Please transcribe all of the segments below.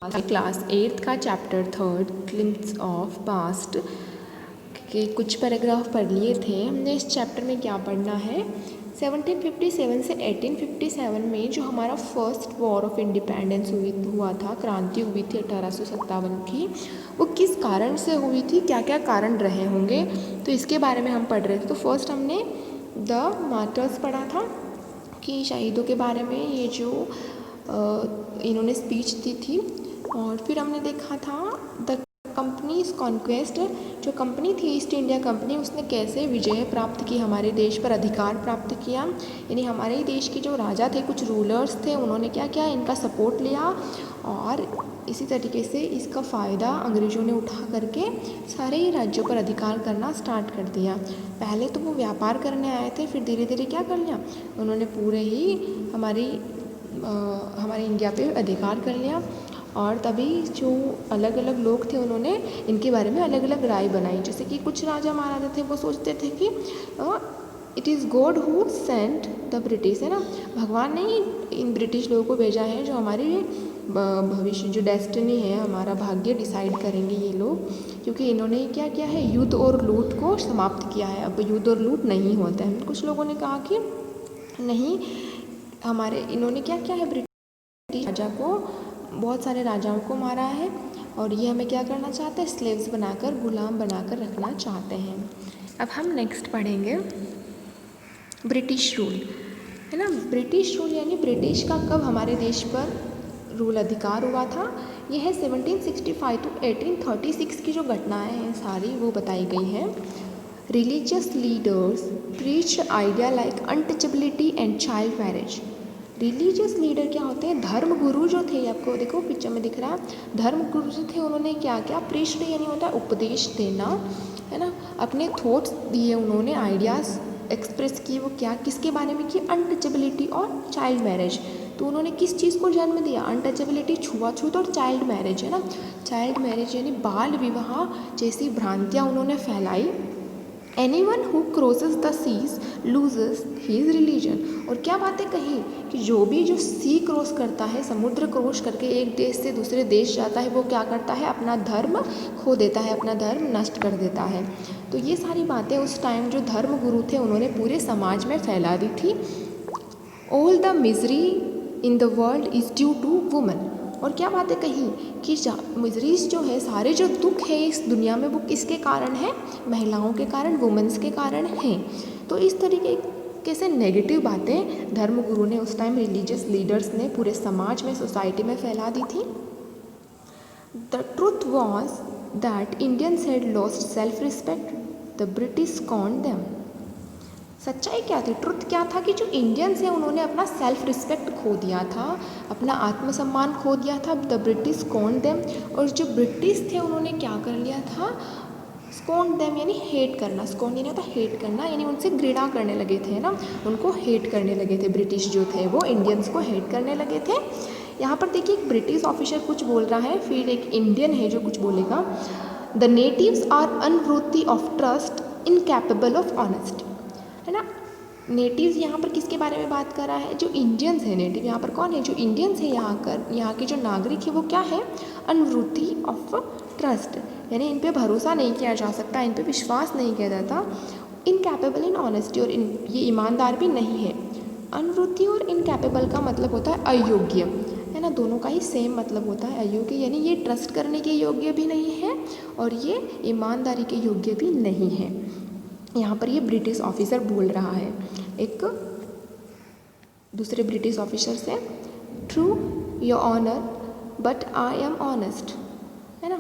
Class 8th का chapter 3 glimpse of past के कुछ पैराग्राफ पढ़ लिए थे हमने। इस चैप्टर में क्या पढ़ना है, 1757 से 1857 में जो हमारा फर्स्ट वॉर ऑफ इंडिपेंडेंस हुआ था, क्रांति हुई थी 1857 की, वो किस कारण से हुई थी, क्या क्या कारण रहे होंगे, तो इसके बारे में हम पढ़ रहे थे। तो फर्स्ट हमने द मार्टर्स पढ़ा था कि शहीदों के बारे में, ये जो इन्होंने स्पीच दी थी। और फिर हमने देखा था द कंपनीज कॉन्क्वेस्ट, जो कंपनी थी ईस्ट इंडिया कंपनी, उसने कैसे विजय प्राप्त की, हमारे देश पर अधिकार प्राप्त किया। यानी हमारे देश के जो राजा थे, कुछ रूलर्स थे, उन्होंने क्या किया, इनका सपोर्ट लिया और इसी तरीके से इसका फ़ायदा अंग्रेज़ों ने उठा करके सारे ही राज्यों पर अधिकार करना स्टार्ट कर दिया। पहले तो वो व्यापार करने आए थे, फिर धीरे धीरे क्या कर लिया, उन्होंने पूरे ही हमारे इंडिया पे अधिकार कर लिया। और तभी जो अलग अलग लोग थे, उन्होंने इनके बारे में अलग अलग राय बनाई। जैसे कि कुछ राजा महाराजा थे, वो सोचते थे कि it is God who sent the British, है ना, भगवान ने ही इन ब्रिटिश लोगों को भेजा है, जो हमारे भविष्य, जो डेस्टिनी है, हमारा भाग्य डिसाइड करेंगे ये लोग, क्योंकि इन्होंने क्या किया है, युद्ध और लूट को समाप्त किया है। अब युद्ध और लूट नहीं होता है। कुछ लोगों ने कहा कि नहीं, इन्होंने क्या किया है, ब्रिटिश राजा को, बहुत सारे राजाओं को मारा है और ये हमें क्या करना चाहते हैं, स्लेव्स बनाकर, गुलाम बनाकर रखना चाहते हैं। अब हम नेक्स्ट पढ़ेंगे ब्रिटिश रूल, है ना। ब्रिटिश रूल यानी ब्रिटिश का कब हमारे देश पर रूल अधिकार हुआ था, यह है 1765 to 1836 की जो घटनाएं हैं सारी वो बताई गई हैं। Religious leaders preach idea like untouchability and child marriage. Religious leader क्या होते हैं, धर्म गुरु जो थे, आपको देखो पिक्चर में दिख रहा है, धर्म गुरु जो थे, उन्होंने क्या क्या, प्रीच्ड यानी होता है उपदेश देना, है ना, अपने थॉट्स दिए, उन्होंने आइडियाज़ एक्सप्रेस किए। वो क्या, किसके बारे में किए, अनटचेबिलिटी और चाइल्ड मैरिज। तो उन्होंने किस चीज़ को जन्म दिया, अनटचेबिलिटी, छुआछूत, और चाइल्ड मैरिज, है ना। चाइल्ड मैरिज यानी बाल विवाह जैसी भ्रांतियाँ उन्होंने फैलाई। Anyone who crosses the seas loses his religion। और क्या बातें कही कि जो सी क्रॉस करता है, समुद्र क्रॉस करके एक देश से दूसरे देश जाता है, वो क्या करता है, अपना धर्म खो देता है, अपना धर्म नष्ट कर देता है। तो ये सारी बातें उस टाइम जो धर्म गुरु थे, उन्होंने पूरे समाज में फैला दी थी। All the misery in the world is due to women। और क्या बातें कही कि मिजरीज जो है, सारे जो दुख है इस दुनिया में, वो किसके कारण है, महिलाओं के कारण, वुमेंस के कारण हैं। तो इस तरीके से नेगेटिव बातें धर्मगुरु ने उस टाइम, रिलीजियस लीडर्स ने पूरे समाज में, सोसाइटी में फैला दी थी। The truth was that Indians had lost self respect, the British conned them. सच्चाई क्या थी, ट्रुथ क्या था कि जो इंडियंस हैं, उन्होंने अपना सेल्फ रिस्पेक्ट खो दिया था, अपना आत्मसम्मान खो दिया था। द ब्रिटिश स्कॉन्ड देम, और जो ब्रिटिश थे, उन्होंने क्या कर लिया था, स्कॉन्ड देम यानी हेट करना, स्कॉन्ड यानी होता हेट करना, यानी उनसे घृणा करने लगे थे ना, उनको हेट करने लगे थे। ब्रिटिश जो थे वो इंडियंस को हेट करने लगे थे। यहाँ पर देखिए, एक ब्रिटिश ऑफिसर कुछ बोल रहा है, फिर एक इंडियन है जो कुछ बोलेगा। The natives are unworthy of trust, incapable of honesty, है ना। नेटिव्स यहाँ पर किसके बारे में बात कर रहा है, जो इंडियंस है। नेटिव यहाँ पर कौन है, जो इंडियंस है, यहाँ के जो नागरिक है, वो क्या है, अनवृत्ति ऑफ ट्रस्ट, यानी इन पे भरोसा नहीं किया जा सकता, इन पे विश्वास नहीं किया जाता। इनकैपेबल इन ऑनेस्टी, और ये ईमानदार भी नहीं है। अनवृत्ति और इनकैपेबल का मतलब होता है अयोग्य, है ना, दोनों का ही सेम मतलब होता है, अयोग्य यानी ये ट्रस्ट करने के योग्य भी नहीं है और ये ईमानदारी के योग्य भी नहीं है। यहाँ पर ये ब्रिटिश ऑफिसर बोल रहा है एक दूसरे ब्रिटिश ऑफिसर से, true your honour but I am honest, है ना।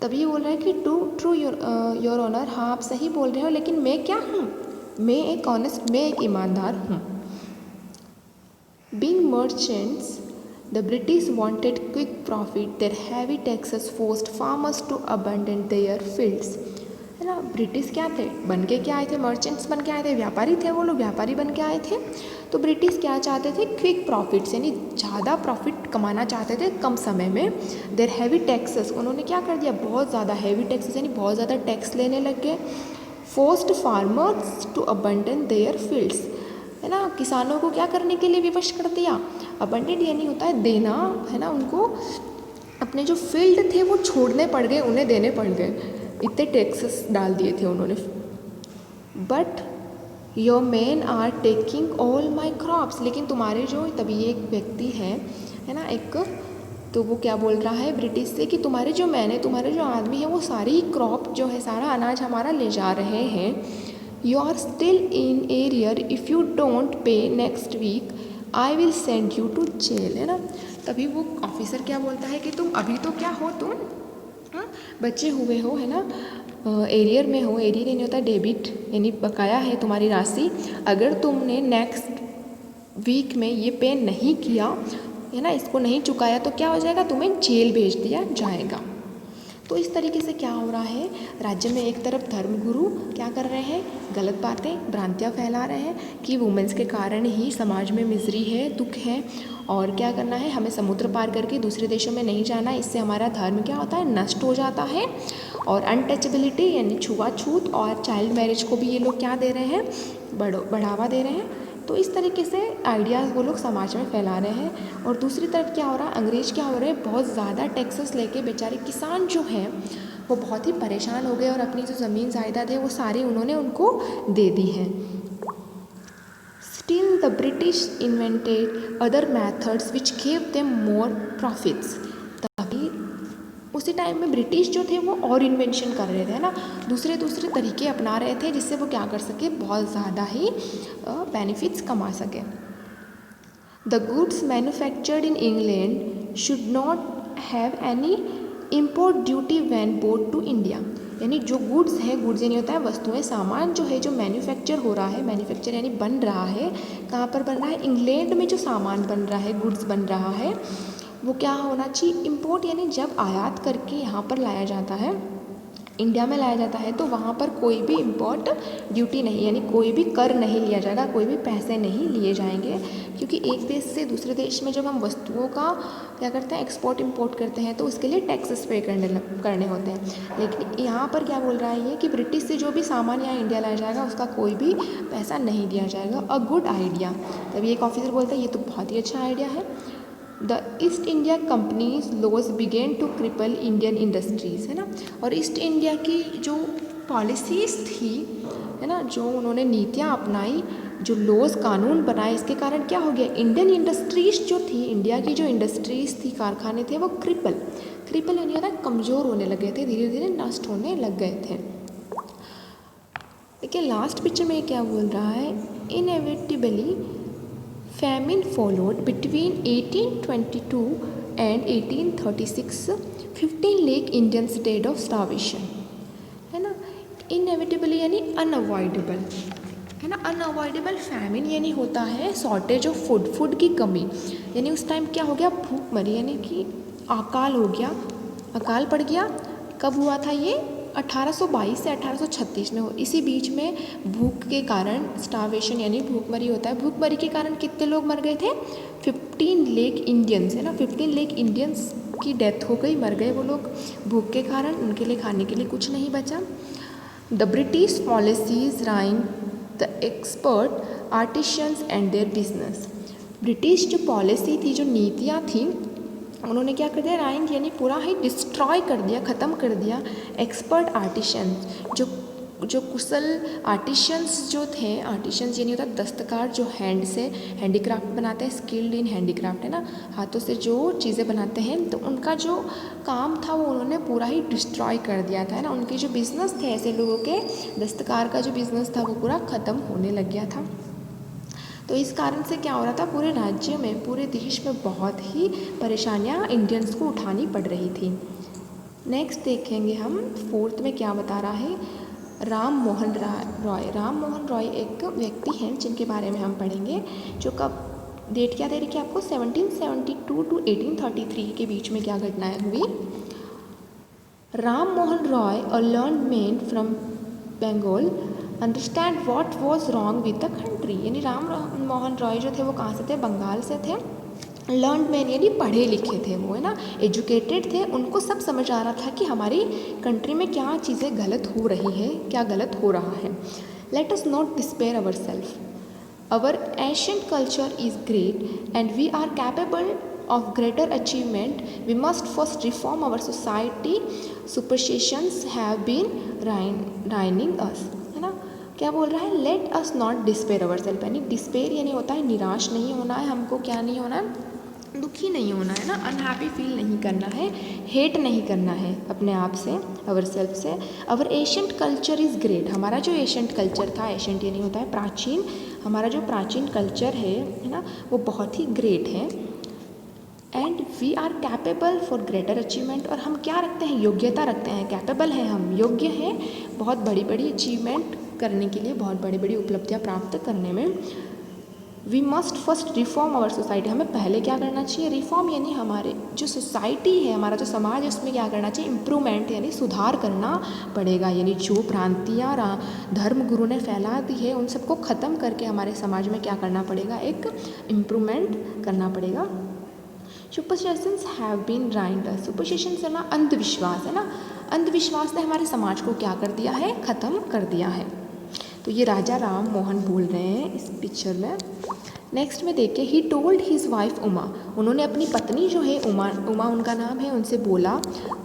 तभी ये बोल रहा है कि ट्रू योर ऑनर, हाँ आप सही बोल रहे हो, लेकिन मैं क्या हूँ, मैं एक ऑनेस्ट, मैं एक ईमानदार हूँ। Being merchants the British wanted quick profit, their heavy taxes forced farmers to abandon their fields, है ना। ब्रिटिश क्या थे, बन के क्या आए थे, मर्चेंट्स बन के आए थे, व्यापारी थे वो लोग, व्यापारी बन के आए थे। तो ब्रिटिश क्या चाहते थे, क्विक प्रॉफिट्स, यानी ज़्यादा प्रॉफिट कमाना चाहते थे कम समय में। देयर हैवी टैक्सेस, उन्होंने क्या कर दिया, बहुत ज़्यादा हैवी टैक्सेस यानी बहुत ज़्यादा टैक्स लेने लग गए। Forced farmers to abandon their fields, है ना, किसानों को क्या करने के लिए विवश कर दिया, अबंडेंट यानी होता है देना, है ना, उनको अपने जो फील्ड थे वो छोड़ने पड़ गए, उन्हें देने पड़ गए, इतने टैक्सेस डाल दिए थे उन्होंने। But your man are taking all my crops, लेकिन तुम्हारे जो, तभी एक व्यक्ति है ना एक, तो वो क्या बोल रहा है ब्रिटिश से कि तुम्हारे जो मैन है, तुम्हारे जो आदमी है वो सारी क्रॉप जो है, सारा अनाज हमारा ले जा रहे हैं। You are still in arrear, if you don't pay next week I will send you to jail, है ना। तभी वो ऑफिसर क्या बोलता है कि तुम अभी तो क्या हो, तुम बचे हुए हो, है ना, एरियर में हो। एरियर नहीं होता डेबिट, यानी बकाया है तुम्हारी राशि। अगर तुमने नेक्स्ट वीक में ये पे नहीं किया, है ना, इसको नहीं चुकाया, तो क्या हो जाएगा, तुम्हें जेल भेज दिया जाएगा। तो इस तरीके से क्या हो रहा है, राज्य में एक तरफ धर्मगुरु क्या कर रहे हैं, गलत बातें, भ्रांतियाँ फैला रहे हैं कि वुमेंस के कारण ही समाज में मिजरी है, दुख है, और क्या करना है, हमें समुद्र पार करके दूसरे देशों में नहीं जाना, इससे हमारा धर्म क्या होता है, नष्ट हो जाता है। और अनटचेबिलिटी यानी छुआछूत और चाइल्ड मैरिज को भी ये लोग क्या दे रहे हैं, बढ़ावा दे रहे हैं। तो इस तरीके से आइडियाज़ वो लोग समाज में फैला रहे हैं। और दूसरी तरफ क्या हो रहा है, अंग्रेज़ क्या हो रहे हैं, बहुत ज़्यादा टैक्सेस लेके बेचारे किसान जो हैं वो बहुत ही परेशान हो गए, और अपनी जो ज़मीन जायदाद है वो सारी उन्होंने उनको दे दी है। Still the British invented other methods which gave them more profits. तभी उसी टाइम में ब्रिटिश जो थे वो और इन्वेंशन कर रहे थे, ना, दूसरे तरीके अपना रहे थे, जिससे वो क्या कर सके, बहुत ज़्यादा ही बेनिफिट्स कमा सके। The goods manufactured in England should not have any import duty when bought to India, यानी जो गुड्स है, गुड्स यानी होता है वस्तुएं, सामान जो है, जो मैन्युफैक्चर हो रहा है, मैन्युफैक्चर यानी बन रहा है, कहाँ पर बन रहा है, इंग्लैंड में जो सामान बन रहा है, गुड्स बन रहा है, वो क्या होना चाहिए, इम्पोर्ट, यानी जब आयात करके यहाँ पर लाया जाता है, इंडिया में लाया जाता है, तो वहाँ पर कोई भी इम्पोर्ट ड्यूटी नहीं, यानी कोई भी कर नहीं लिया जाएगा, कोई भी पैसे नहीं लिए जाएंगे, क्योंकि एक देश से दूसरे देश में जब हम वस्तुओं का क्या करते हैं, एक्सपोर्ट इम्पोर्ट करते हैं, तो उसके लिए टैक्सेस पे करने होते हैं। लेकिन यहाँ पर क्या बोल रहा है ये कि ब्रिटिश से जो भी सामान यहाँ इंडिया लाया जाएगा उसका कोई भी पैसा नहीं दिया जाएगा। A good idea. तभी एक ऑफिसर बोलता है ये तो बहुत ही अच्छा आइडिया है। The East India companies laws began to cripple Indian industries, है ना। और ईस्ट इंडिया की जो पॉलिसीज़ थी, है ना, जो उन्होंने नीतियाँ अपनाई, जो लॉज कानून बनाए, इसके कारण क्या हो गया, इंडियन इंडस्ट्रीज़ जो थी, इंडिया की जो इंडस्ट्रीज़ थी, कारखाने थे, वो क्रिपल यानी होता है कमज़ोर होने लगे थे, धीरे धीरे नष्ट होने लग गए थे। देखिए लास्ट पिक्चर में क्या बोल रहा है, inevitably famine followed between 1822 and 1836, 15 lakh Indians died of starvation, है ना। इनएविटेबली यानी अनअवॉइडेबल, है ना। अनअवॉइडेबल फैमिन यानी होता है शॉर्टेज ऑफ फूड की कमी, यानी उस टाइम क्या हो गया, भूखमरी, यानी कि अकाल हो गया, अकाल पड़ गया। कब हुआ था ये, 1822 से 1836 में हो। इसी बीच में भूख के कारण, स्टार्वेशन यानी भूखमरी होता है, भूखमरी के कारण कितने लोग मर गए थे, 15 लाख इंडियंस, है ना। 15 लाख इंडियंस की डेथ हो गई, मर गए वो लोग भूख के कारण, उनके लिए खाने के लिए कुछ नहीं बचा। The British policies ruined the expert artisans and their business. British जो पॉलिसी थी, जो नीतियाँ थी, उन्होंने क्या कर दिया, राइंग यानी पूरा ही डिस्ट्रॉय कर दिया, ख़त्म कर दिया एक्सपर्ट आर्टिशियंस, जो कुशल आर्टिशियंस जो थे, आर्टिशियंस यानी होता है दस्तकार, जो हैंड से हैंडीक्राफ्ट बनाते हैं, स्किल्ड इन हैंडीक्राफ्ट, है ना, हाथों से जो चीज़ें बनाते हैं, तो उनका जो काम था वो उन्होंने पूरा ही डिस्ट्रॉय कर दिया था, है ना। उनके जो बिज़नेस थे, ऐसे लोगों के दस्तकार का जो बिज़नेस था वो पूरा ख़त्म होने लग गया था। तो इस कारण से क्या हो रहा था, पूरे राज्य में, पूरे देश में बहुत ही परेशानियां इंडियंस को उठानी पड़ रही थी। नेक्स्ट देखेंगे हम, फोर्थ में क्या बता रहा है, राम मोहन रॉय। राम मोहन रॉय एक व्यक्ति हैं जिनके बारे में हम पढ़ेंगे, जो कब, डेट क्या दे रखी है आपको, 1772 टू 1833 के बीच में क्या घटनाएं हुई। Ram Mohan Roy, a learned man from Bengal, understand what was wrong with the country, यानी राम मोहन रॉय जो थे वो कहाँ से थे, बंगाल से थे। लर्नड मैन यानी पढ़े लिखे थे वो, है ना, एजुकेटेड थे, उनको सब समझ आ रहा था कि हमारी कंट्री में क्या चीज़ें गलत हो रही है, क्या गलत हो रहा है। Let us not despair our self, our ancient culture is great and we are capable of greater achievement, we must first reform our society. Superstitions have been ruining us, है ना। क्या बोल रहा है, let us not despair our self, यानी despair यानी होता है निराश नहीं होना है, हमको क्या नहीं होना है, दुखी नहीं होना है ना, अनहैप्पी फील नहीं करना है, हेट नहीं करना है अपने आप से, अवर सेल्फ से। अवर एशियंट कल्चर इज़ ग्रेट, हमारा जो एशियंट कल्चर था, एशियंट यानी होता है प्राचीन, हमारा जो प्राचीन कल्चर है ना, वो बहुत ही ग्रेट है। And we are capable for greater achievement, और हम क्या रखते हैं, योग्यता रखते हैं, कैपेबल है, हम योग्य हैं बहुत बड़ी बड़ी अचीवमेंट करने के लिए, बहुत बड़ी बड़ी उपलब्धियाँ प्राप्त करने में। We must first reform our society, हमें पहले क्या करना चाहिए, रिफॉर्म यानी हमारे जो सोसाइटी है, हमारा जो समाज है, उसमें क्या करना चाहिए, इम्प्रूवमेंट यानी सुधार करना पड़ेगा। यानी जो भ्रांतियाँ धर्म गुरु ने फैला दी है, उन सबको ख़त्म करके हमारे समाज में क्या करना पड़ेगा, एक इम्प्रूवमेंट करना पड़ेगा। सुपरस्टिशंस हैव बीन राइंड, सुपरस्टिशंस है ना, अंधविश्वास है ना, अंधविश्वास ने हमारे समाज को क्या कर दिया है, ख़त्म कर दिया है। तो ये राजा राम मोहन बोल रहे हैं इस पिक्चर में। नेक्स्ट में देखिए, he told his wife Uma, उन्होंने अपनी पत्नी जो है उमा, उमा उनका नाम है, उनसे बोला,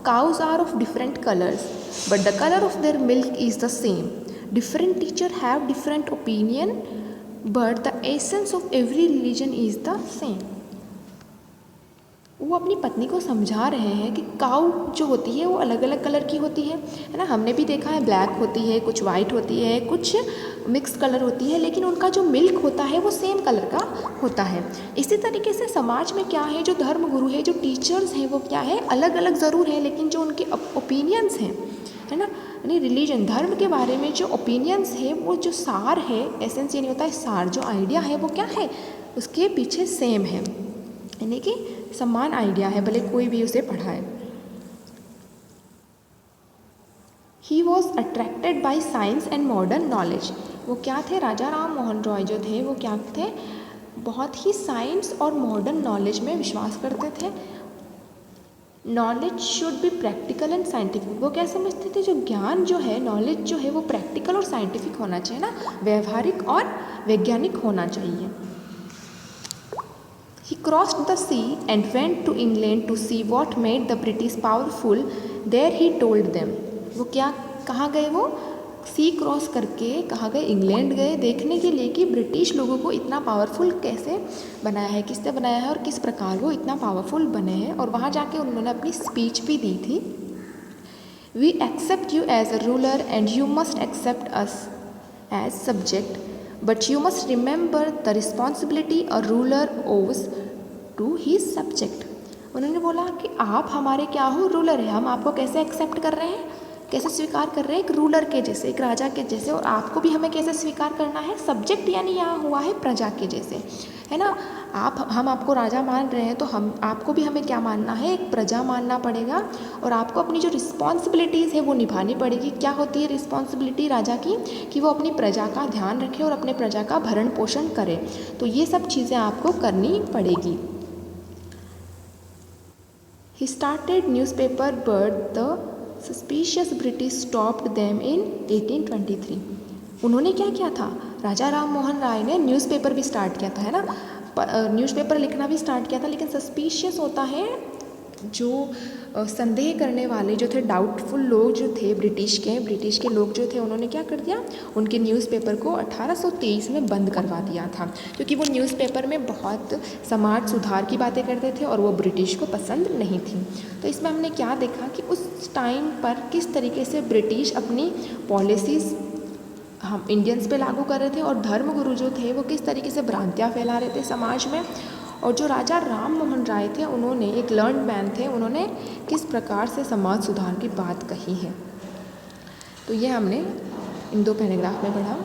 cows are of different colours but the colour of their milk is the same, different teacher have different opinion but the essence of every religion is the same. वो अपनी पत्नी को समझा रहे हैं कि काऊ जो होती है वो अलग अलग कलर की होती है ना, हमने भी देखा है, ब्लैक होती है, कुछ वाइट होती है, कुछ मिक्स कलर होती है, लेकिन उनका जो मिल्क होता है वो सेम कलर का होता है। इसी तरीके से समाज में क्या है, जो धर्म गुरु है, जो टीचर्स हैं, वो क्या है, अलग अलग ज़रूर है, लेकिन जो उनके ओपिनियंस हैं, है ना, यानी रिलीजन धर्म के बारे में जो ओपिनियंस है, वो जो सार है, एसेंस यानी होता है सार, जो आइडिया है वो क्या है, उसके पीछे सेम है, यानी कि समान आइडिया है, भले कोई भी उसे पढ़ाए। He was attracted by science and modern knowledge, वो क्या थे, राजा राम मोहन रॉय जो थे वो क्या थे, बहुत ही साइंस और मॉडर्न नॉलेज में विश्वास करते थे। Knowledge should be practical and scientific, वो क्या समझते थे, जो ज्ञान जो है, नॉलेज जो है वो प्रैक्टिकल और साइंटिफिक होना चाहिए ना, व्यवहारिक और वैज्ञानिक होना चाहिए। He crossed the sea and went to England to see what made the British powerful. There he told them, वो क्या, कहाँ गए, वो सी क्रॉस करके कहाँ गए, इंग्लैंड गए देखने के लिए कि ब्रिटिश लोगों को इतना पावरफुल कैसे बनाया है, किसने बनाया है और किस प्रकार वो इतना पावरफुल बने हैं, और वहाँ जाके उन्होंने अपनी स्पीच भी दी थी। We accept you as a ruler and you must accept us as subject. But you must remember the responsibility a ruler owes to his subject. उन्होंने बोला कि आप हमारे क्या हो, रूलर है, हम आपको कैसे एक्सेप्ट कर रहे हैं, कैसे स्वीकार कर रहे हैं, एक रूलर के जैसे, एक राजा के जैसे, और आपको भी हमें कैसे स्वीकार करना है, सब्जेक्ट यानी यहाँ हुआ है प्रजा के जैसे, है ना। हम आपको राजा मान रहे हैं तो हम आपको भी हमें क्या मानना है, एक प्रजा मानना पड़ेगा, और आपको अपनी जो रिस्पॉन्सिबिलिटीज़ है वो निभानी पड़ेगी। क्या होती है रिस्पॉन्सिबिलिटी राजा की, कि वो अपनी प्रजा का ध्यान रखे और अपने प्रजा का भरण पोषण करे, तो ये सब चीज़ें आपको करनी पड़ेगी। He started newspaper but the suspicious British stopped them in 1823. उन्होंने क्या किया था, राजा राम मोहन राय ने न्यूज़पेपर भी स्टार्ट किया था, है ना, न्यूज़पेपर लिखना भी स्टार्ट किया था, लेकिन सस्पिशियस होता है जो संदेह करने वाले जो थे, डाउटफुल लोग जो थे, ब्रिटिश के लोग जो थे, उन्होंने क्या कर दिया, उनके न्यूज़पेपर को 1823 में बंद करवा दिया था, क्योंकि वो न्यूज़पेपर में बहुत समाज सुधार की बातें करते थे और वो ब्रिटिश को पसंद नहीं थी। तो इसमें हमने क्या देखा कि उस टाइम पर किस तरीके से ब्रिटिश अपनी पॉलिसीज़ हम इंडियंस पे लागू कर रहे थे, और धर्म गुरु जो थे वो किस तरीके से भ्रांतियाँ फैला रहे थे समाज में, और जो राजा राम मोहन राय थे उन्होंने, एक लर्न मैन थे, उन्होंने किस प्रकार से समाज सुधार की बात कही है। तो ये हमने इन 2 पैराग्राफ में पढ़ा।